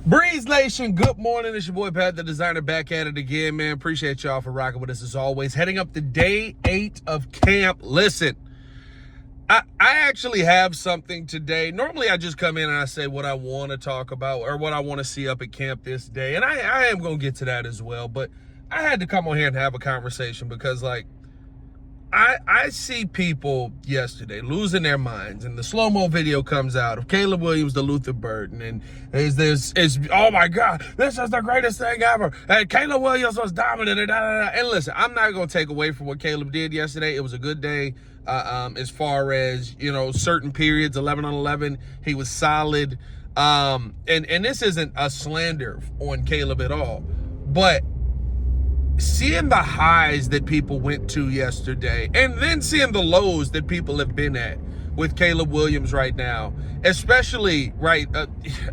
Breeze Nation, good morning. It's your boy Pat, the designer, back at it again, man. Appreciate y'all for rocking with us as always. Heading up to day 8 of camp. Listen, I actually have something today. Normally, I just come in and I say what I want to talk about or what I want to see up at camp this day. And I am going to get to that as well. But I had to come on here and have a conversation because, like, I see people yesterday losing their minds, and the slow-mo video comes out of Caleb Williams, the Luther Burden, and is oh my God, this is the greatest thing ever, and Caleb Williams was dominant, and listen, I'm not going to take away from what Caleb did yesterday. It was a good day as far as, you know, certain periods, 11 on 11, he was solid, and this isn't a slander on Caleb at all, but seeing the highs that people went to yesterday and then seeing the lows that people have been at with Caleb Williams right now, especially, right,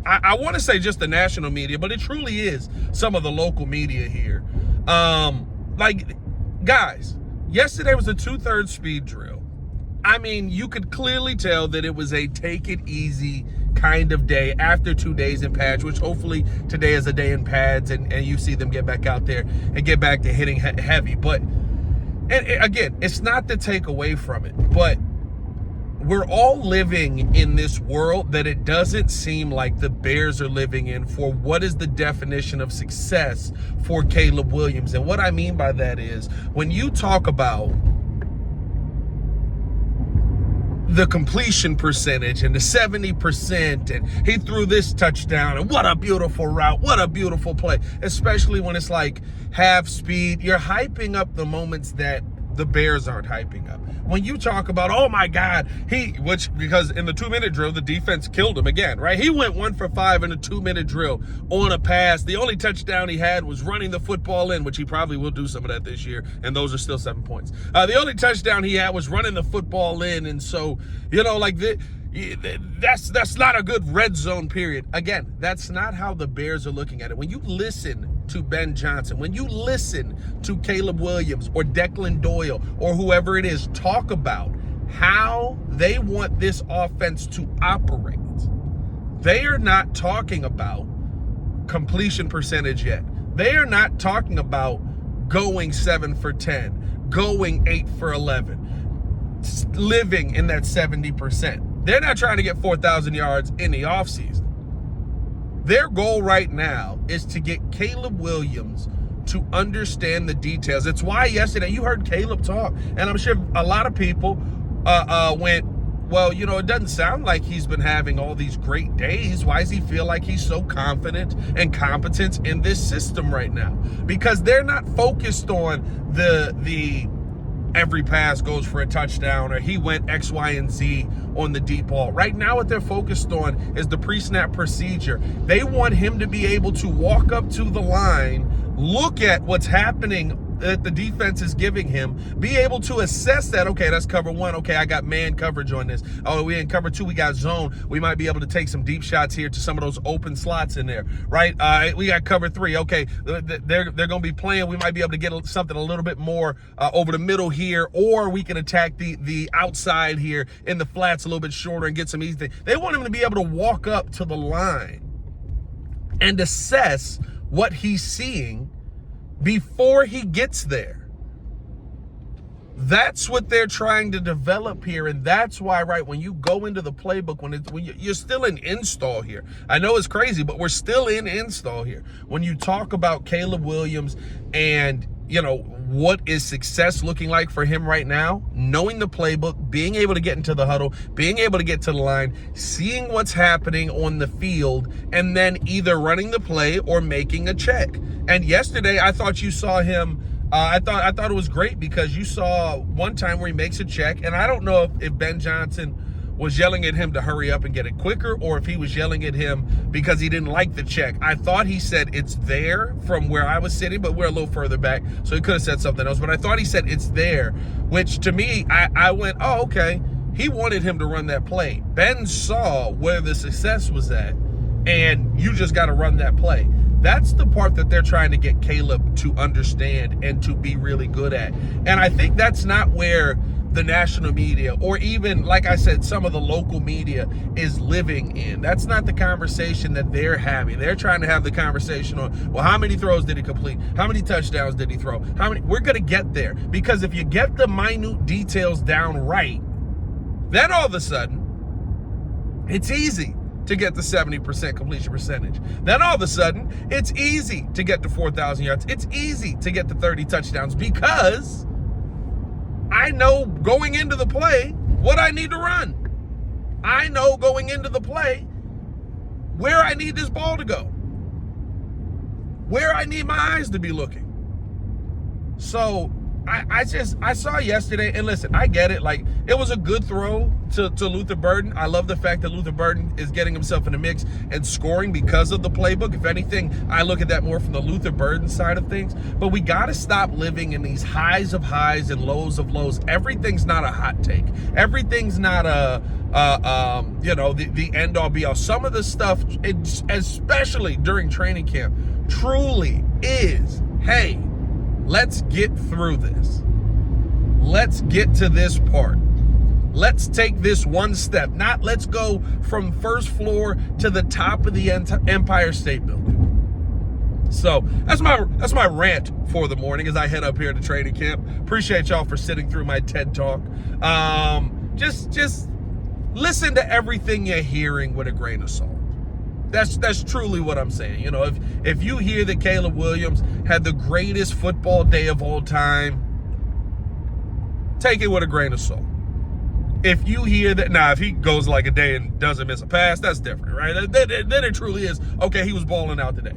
I want to say just the national media, but it truly is some of the local media here. Like, guys, yesterday was a 2/3 speed drill. I mean, you could clearly tell that it was a take it easy kind of day after 2 days in pads, which hopefully today is a day in pads and you see them get back out there and get back to hitting heavy. But and again, it's not to take away from it, but we're all living in this world that it doesn't seem like the Bears are living in for what is the definition of success for Caleb Williams. And what I mean by that is when you talk about the completion percentage and the 70%, and he threw this touchdown, and what a beautiful route, what a beautiful play, especially when it's like half speed. You're hyping up the moments that the Bears aren't hyping up. When you talk about, oh my God, because in the 2-minute drill, the defense killed him again, right? He went 1 for 5 in a 2-minute drill on a pass. The only touchdown he had was running the football in, which he probably will do some of that this year, and those are still 7 points. The only touchdown he had was running the football in, and so, you know, like that's not a good red zone period. Again, that's not how the Bears are looking at it. When you listen to Ben Johnson, when you listen to Caleb Williams or Declan Doyle or whoever it is talk about how they want this offense to operate, they are not talking about completion percentage yet. They are not talking about going 7 for 10, going 8 for 11, living in that 70%. They're not trying to get 4,000 yards in the offseason. Their goal right now is to get Caleb Williams to understand the details. It's why yesterday you heard Caleb talk, and I'm sure a lot of people went, well, you know, it doesn't sound like he's been having all these great days. Why does he feel like he's so confident and competent in this system right now? Because they're not focused on the every pass goes for a touchdown, or he went X, Y, and Z on the deep ball. Right now, what they're focused on is the pre-snap procedure. They want him to be able to walk up to the line, look at what's happening that the defense is giving him, be able to assess that, okay, that's cover 1, okay, I got man coverage on this. Oh, we in cover 2, we got zone. We might be able to take some deep shots here to some of those open slots in there, right? We got cover 3, okay, they're going to be playing. We might be able to get something a little bit more over the middle here, or we can attack the outside here in the flats a little bit shorter and get some easy things. They want him to be able to walk up to the line and assess what he's seeing before he gets there. That's what they're trying to develop here, and that's why, right, when you go into the playbook, when you're still in install here. I know it's crazy, but we're still in install here. When you talk about Caleb Williams and, you know, what is success looking like for him right now, knowing the playbook, being able to get into the huddle, being able to get to the line, seeing what's happening on the field, and then either running the play or making a check. And yesterday, I thought you saw him, I thought it was great because you saw one time where he makes a check, and I don't know if Ben Johnson was yelling at him to hurry up and get it quicker, or if he was yelling at him because he didn't like the check. I thought he said it's there from where I was sitting, but we're a little further back, so he could have said something else. But I thought he said it's there, which to me, I went, oh, okay. He wanted him to run that play. Ben saw where the success was at, and you just got to run that play. That's the part that they're trying to get Caleb to understand and to be really good at. And I think that's not where the national media, or even, like I said, some of the local media is living in. That's not the conversation that they're having. They're trying to have the conversation on, well, how many throws did he complete? How many touchdowns did he throw? We're going to get there, because if you get the minute details down right, then all of a sudden, it's easy to get the 70% completion percentage. Then all of a sudden, it's easy to get to 4,000 yards. It's easy to get to 30 touchdowns, because I know going into the play what I need to run. I know going into the play where I need this ball to go, where I need my eyes to be looking. So I saw yesterday, and listen, I get it. Like, it was a good throw to Luther Burden. I love the fact that Luther Burden is getting himself in the mix and scoring because of the playbook. If anything, I look at that more from the Luther Burden side of things. But we got to stop living in these highs of highs and lows of lows. Everything's not a hot take. Everything's not the end all be all. Some of the stuff, especially during training camp, truly is, hey, let's get through this. Let's get to this part. Let's take this one step. Not let's go from first floor to the top of the Empire State Building. So that's my rant for the morning as I head up here to training camp. Appreciate y'all for sitting through my TED Talk. Just listen to everything you're hearing with a grain of salt. That's truly what I'm saying. You know, if you hear that Caleb Williams had the greatest football day of all time, take it with a grain of salt. If you hear that, if he goes like a day and doesn't miss a pass, that's different, right? Then it truly is, okay, he was balling out today.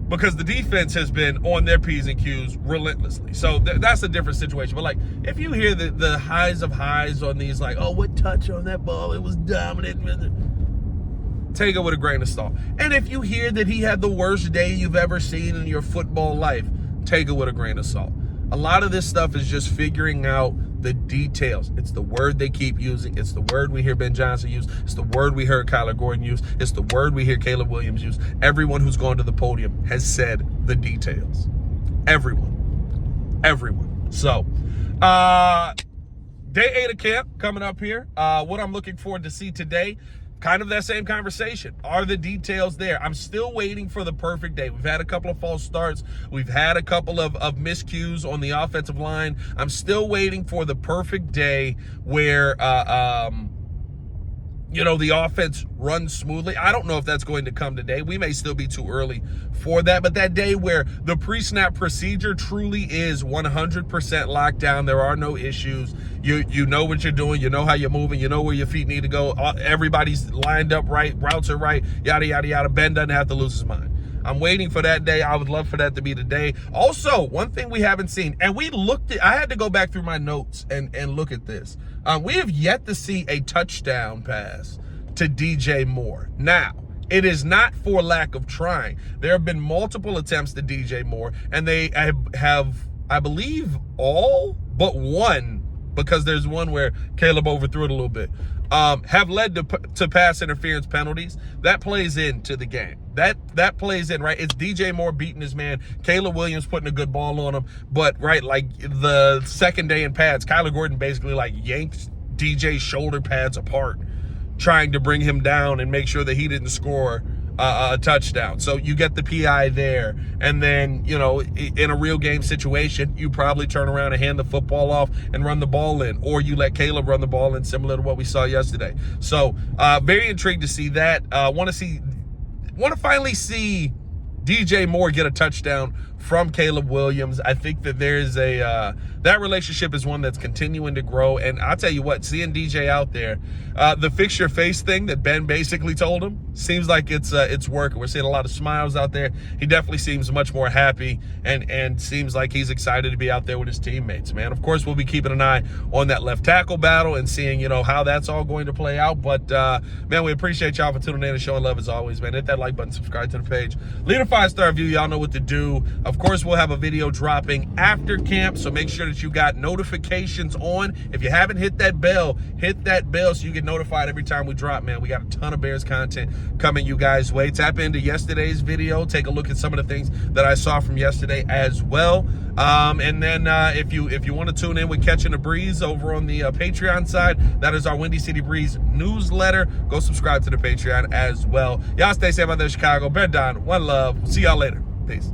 Because the defense has been on their P's and Q's relentlessly. So that's a different situation. But, like, if you hear the highs of highs on these, like, oh, what touch on that ball, it was dominant, take it with a grain of salt. And if you hear that he had the worst day you've ever seen in your football life, take it with a grain of salt. A lot of this stuff is just figuring out the details. It's the word they keep using. It's the word we hear Ben Johnson use. It's the word we heard Kyler Gordon use. It's the word we hear Caleb Williams use. Everyone who's gone to the podium has said the details. Everyone. So, day 8 of camp coming up here. What I'm looking forward to see today, kind of that same conversation. Are the details there? I'm still waiting for the perfect day. We've had a couple of false starts. We've had a couple of miscues on the offensive line. I'm still waiting for the perfect day where, the offense runs smoothly. I don't know if that's going to come today. We may still be too early for that, but that day where the pre-snap procedure truly is 100% locked down, there are no issues. You know what you're doing. You know how you're moving. You know where your feet need to go. Everybody's lined up right. Routes are right. Yada, yada, yada. Ben doesn't have to lose his mind. I'm waiting for that day. I would love for that to be the day. Also, one thing we haven't seen, and I had to go back through my notes and look at this. We have yet to see a touchdown pass to DJ Moore. Now, it is not for lack of trying. There have been multiple attempts to DJ Moore, and they have, I believe, all but one, because there's one where Caleb overthrew it a little bit, have led to pass interference penalties. That plays into the game. That plays in, right? It's DJ Moore beating his man, Caleb Williams putting a good ball on him, but, right, like the second day in pads, Kyler Gordon basically, like, yanked DJ's shoulder pads apart, trying to bring him down and make sure that he didn't score a touchdown. So you get the PI there. And then, in a real game situation, you probably turn around and hand the football off and run the ball in. Or you let Caleb run the ball in, similar to what we saw yesterday. So very intrigued to see that. Want to finally see DJ Moore get a touchdown from Caleb Williams. I think that there's that relationship is one that's continuing to grow. And I'll tell you what, seeing DJ out there, the fix your face thing that Ben basically told him seems like it's working. We're seeing a lot of smiles out there. He definitely seems much more happy and seems like he's excited to be out there with his teammates, man. Of course, we'll be keeping an eye on that left tackle battle and seeing, how that's all going to play out. But, man, we appreciate y'all for tuning in and showing love as always, man. Hit that like button, subscribe to the page. Leave a 5-star review. Y'all know what to do. Of Of course, we'll have a video dropping after camp, so make sure that you got notifications on. If you haven't hit that bell so you get notified every time we drop, man. We got a ton of Bears content coming you guys' way. Tap into yesterday's video. Take a look at some of the things that I saw from yesterday as well. And then if you want to tune in with Catching the Breeze over on the Patreon side, that is our Windy City Breeze newsletter. Go subscribe to the Patreon as well. Y'all stay safe out there, Chicago. Bear down. One love. See y'all later. Peace.